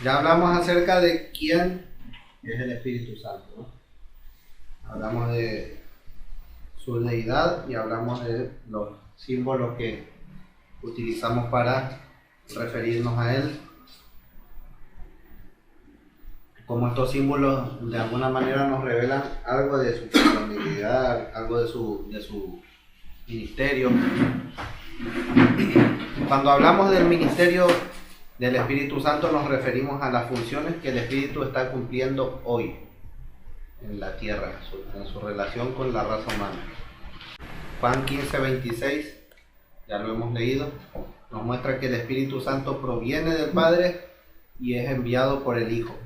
Ya hablamos acerca de quién es el Espíritu Santo, ¿no? Hablamos de su deidad y hablamos de los símbolos que utilizamos para referirnos a él. Como estos símbolos de alguna manera nos revelan algo de su personalidad, algo de su ministerio. Cuando hablamos del ministerio del Espíritu Santo nos referimos a las funciones que el Espíritu está cumpliendo hoy en la tierra, en su relación con la raza humana. Juan 15:26, ya lo hemos leído, nos muestra que el Espíritu Santo proviene del Padre y es enviado por el Hijo.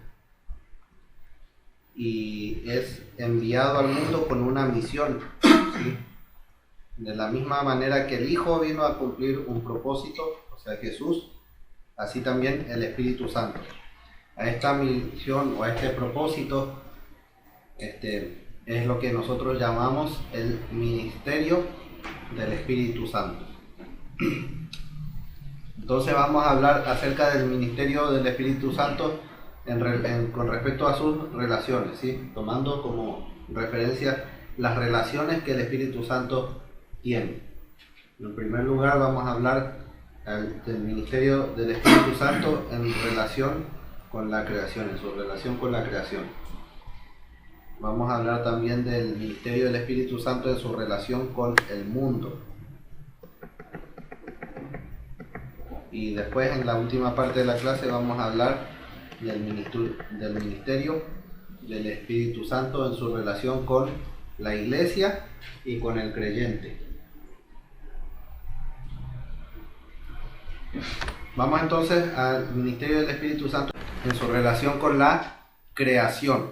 Y es enviado al mundo con una misión, ¿sí? De la misma manera que el Hijo vino a cumplir un propósito, o sea Jesús, así también el Espíritu Santo. A esta misión o a este propósito es lo que nosotros llamamos el ministerio del Espíritu Santo. Entonces vamos a hablar acerca del ministerio del Espíritu Santo con respecto a sus relaciones, ¿sí? Tomando como referencia las relaciones que el Espíritu Santo tiene. En primer lugar vamos a hablar del ministerio del Espíritu Santo en relación con la creación, en su relación con la creación. Vamos a hablar también del ministerio del Espíritu Santo en su relación con el mundo. Y después, en la última parte de la clase, vamos a hablar del ministerio del Espíritu Santo en su relación con la iglesia y con el creyente. Vamos entonces al ministerio del Espíritu Santo en su relación con la creación.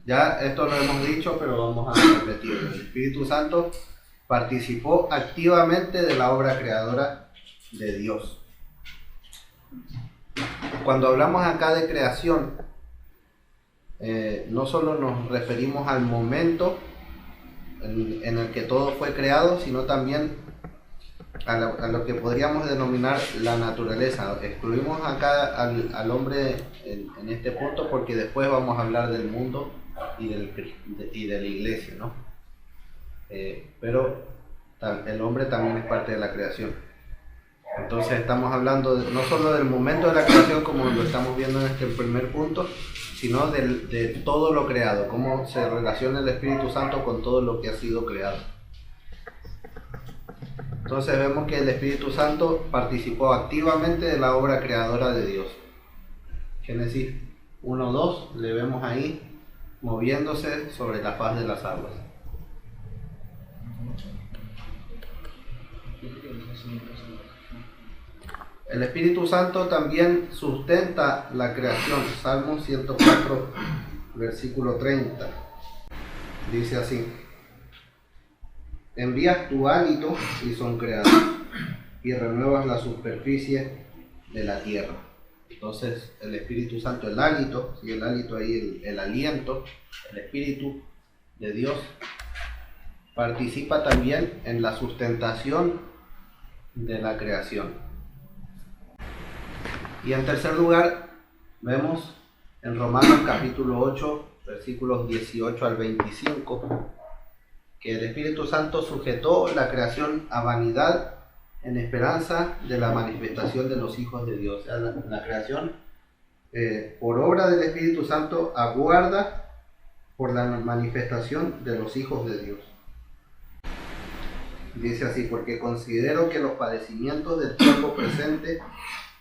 Ya esto lo hemos dicho, pero vamos a repetirlo. El Espíritu Santo participó activamente de la obra creadora de Dios. Cuando hablamos acá de creación, no solo nos referimos al momento en el que todo fue creado, sino también a lo que podríamos denominar la naturaleza. Excluimos acá al hombre en este punto porque después vamos a hablar del mundo y de la iglesia, ¿no? Pero el hombre también es parte de la creación. Entonces estamos hablando no solo del momento de la creación como lo estamos viendo en este primer punto, sino de todo lo creado, cómo se relaciona el Espíritu Santo con todo lo que ha sido creado. Entonces vemos que el Espíritu Santo participó activamente de la obra creadora de Dios. Génesis 1:2 le vemos ahí moviéndose sobre la faz de las aguas. El Espíritu Santo también sustenta la creación. Salmo 104, versículo 30. Dice así: envías tu hálito y son creados, y renuevas la superficie de la tierra. Entonces el Espíritu Santo, el hálito, y el hálito ahí, el aliento, el Espíritu de Dios, participa también en la sustentación de la creación. Y en tercer lugar, vemos en Romanos capítulo 8, versículos 18 al 25, que el Espíritu Santo sujetó la creación a vanidad en esperanza de la manifestación de los hijos de Dios. O sea, la creación, por obra del Espíritu Santo, aguarda por la manifestación de los hijos de Dios. Dice así: porque considero que los padecimientos del tiempo presente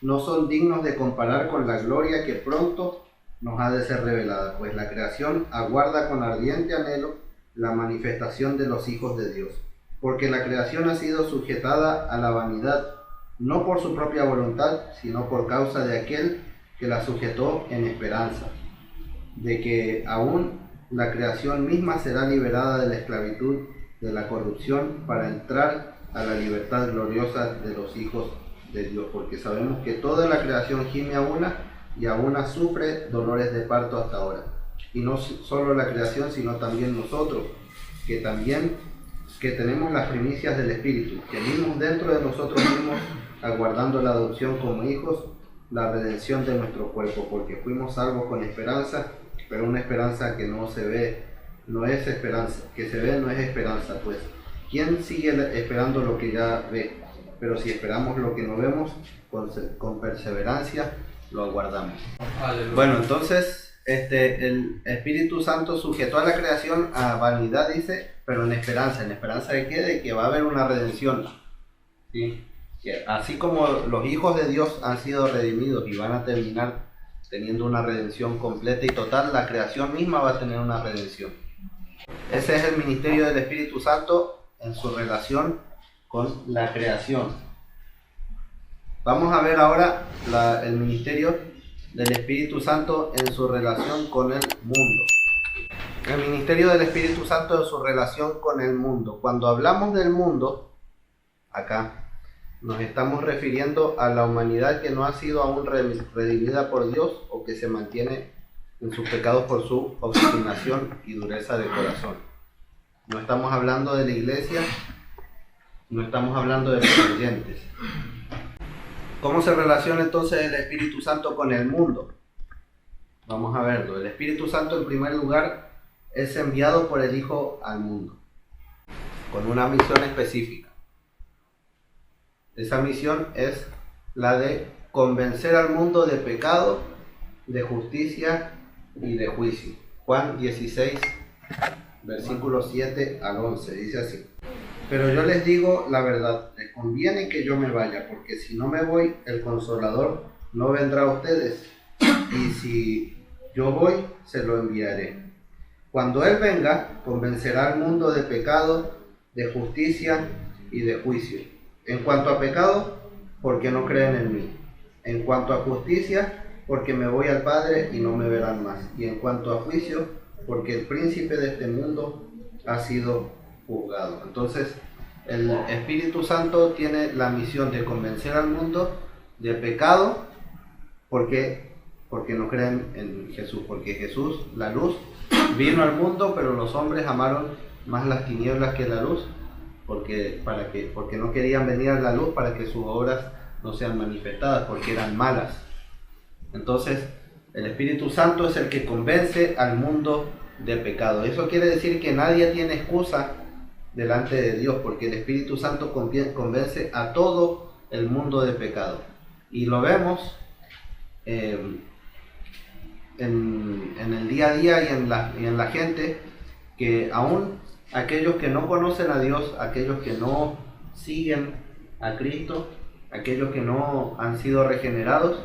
no son dignos de comparar con la gloria que pronto nos ha de ser revelada, pues la creación aguarda con ardiente anhelo la manifestación de los hijos de Dios. Porque la creación ha sido sujetada a la vanidad, no por su propia voluntad, sino por causa de aquel que la sujetó en esperanza, de que aún la creación misma será liberada de la esclavitud de la corrupción para entrar a la libertad gloriosa de los hijos de Dios, porque sabemos que toda la creación gime a una y a una sufre dolores de parto hasta ahora. Y no solo la creación, sino también nosotros, que también que tenemos las primicias del Espíritu, que vivimos dentro de nosotros mismos, aguardando la adopción como hijos, la redención de nuestro cuerpo, porque fuimos salvos con esperanza, pero una esperanza que no se ve, no es esperanza, que se ve no es esperanza, pues. ¿Quién sigue esperando lo que ya ve? Pero si esperamos lo que no vemos, con perseverancia lo aguardamos. Bueno, entonces, el Espíritu Santo sujetó a la creación a vanidad, dice, pero en esperanza de qué? De que va a haber una redención, ¿sí? Que así como los hijos de Dios han sido redimidos y van a terminar teniendo una redención completa y total, la creación misma va a tener una redención. Ese es el ministerio del Espíritu Santo en su relación con la creación. Vamos a ver ahora el ministerio del Espíritu Santo en su relación con el mundo. El ministerio del Espíritu Santo en su relación con el mundo. Cuando hablamos del mundo, acá nos estamos refiriendo a la humanidad que no ha sido aún redimida por Dios o que se mantiene en sus pecados por su obstinación y dureza de corazón. No estamos hablando de la iglesia, no estamos hablando de los creyentes. ¿Cómo se relaciona entonces el Espíritu Santo con el mundo? Vamos a verlo. El Espíritu Santo, en primer lugar, es enviado por el Hijo al mundo, con una misión específica. Esa misión es la de convencer al mundo de pecado, de justicia y de juicio. Juan 16, versículos 7 al 11, dice así: pero yo les digo la verdad, les conviene que yo me vaya, porque si no me voy, el Consolador no vendrá a ustedes, y si yo voy, se lo enviaré. Cuando Él venga, convencerá al mundo de pecado, de justicia y de juicio. En cuanto a pecado, porque no creen en mí. En cuanto a justicia, porque me voy al Padre y no me verán más. Y en cuanto a juicio, porque el príncipe de este mundo ha sido juzgado. Entonces, el Espíritu Santo tiene la misión de convencer al mundo de pecado, porque no creen en Jesús. Porque Jesús, la luz, vino al mundo, pero los hombres amaron más las tinieblas que la luz, porque no querían venir a la luz para que sus obras no sean manifestadas, porque eran malas. Entonces, el Espíritu Santo es el que convence al mundo de pecado. Eso quiere decir que nadie tiene excusa delante de Dios, porque el Espíritu Santo convence a todo el mundo de pecado. Y lo vemos en el día a día y en la gente, que aún aquellos que no conocen a Dios, aquellos que no siguen a Cristo, aquellos que no han sido regenerados,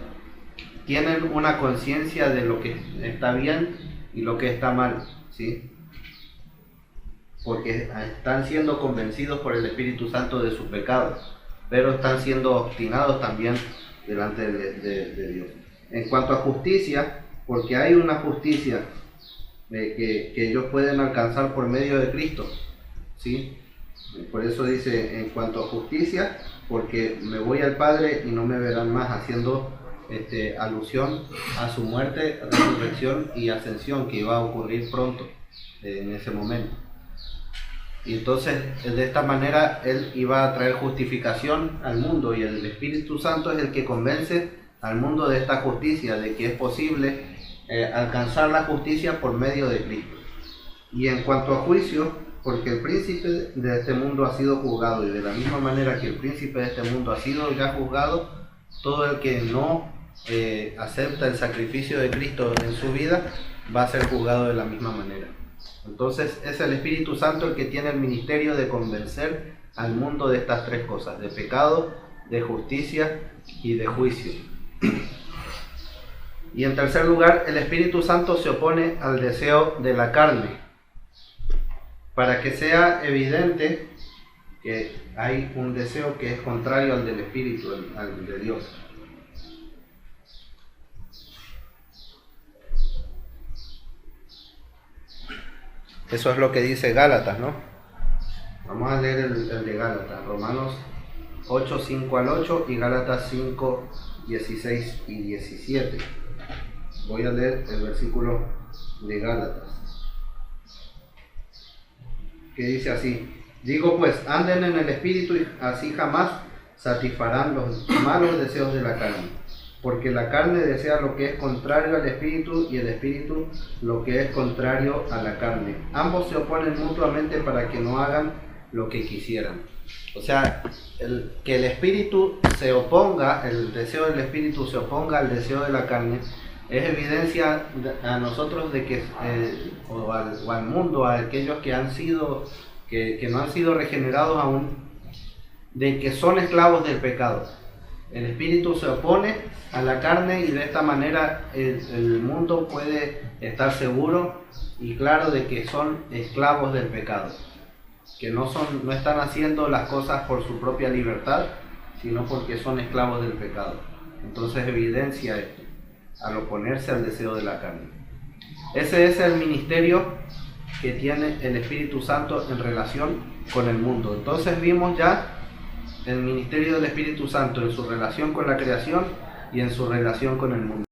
tienen una conciencia de lo que está bien y lo que está mal, ¿sí? Porque están siendo convencidos por el Espíritu Santo de sus pecados, pero están siendo obstinados también delante de Dios. En cuanto a justicia, porque hay una justicia que ellos pueden alcanzar por medio de Cristo, ¿sí? Por eso dice, en cuanto a justicia, porque me voy al Padre y no me verán más, haciendo alusión a su muerte, resurrección y ascensión, que iba a ocurrir pronto, en ese momento. Y entonces, de esta manera, Él iba a traer justificación al mundo, y el Espíritu Santo es el que convence al mundo de esta justicia, de que es posible alcanzar la justicia por medio de Cristo. Y en cuanto a juicio, porque el príncipe de este mundo ha sido juzgado, y de la misma manera que el príncipe de este mundo ha sido ya juzgado, todo el que no acepta el sacrificio de Cristo en su vida va a ser juzgado de la misma manera. Entonces es el Espíritu Santo el que tiene el ministerio de convencer al mundo de estas tres cosas: de pecado, de justicia y de juicio. Y en tercer lugar, el Espíritu Santo se opone al deseo de la carne, para que sea evidente que hay un deseo que es contrario al del Espíritu, al de Dios. Eso es lo que dice Gálatas, ¿no? Vamos a leer el de Gálatas, Romanos 8, 5 al 8 y Gálatas 5, 16 y 17. Voy a leer el versículo de Gálatas, que dice así: Digo pues, anden en el Espíritu y así jamás satisfarán los malos deseos de la carne. Porque la carne desea lo que es contrario al Espíritu y el Espíritu lo que es contrario a la carne. Ambos se oponen mutuamente para que no hagan lo que quisieran. O sea, que el Espíritu se oponga, el deseo del Espíritu se oponga al deseo de la carne, es evidencia a nosotros de que, o al mundo, a aquellos que han sido, que no han sido regenerados aún, de que son esclavos del pecado. El espíritu se opone a la carne y de esta manera el mundo puede estar seguro y claro de que son esclavos del pecado, que no están haciendo las cosas por su propia libertad, sino porque son esclavos del pecado. Entonces evidencia esto al oponerse al deseo de la carne. Ese es el ministerio que tiene el Espíritu Santo en relación con el mundo. Entonces vimos ya el ministerio del Espíritu Santo en su relación con la creación y en su relación con el mundo.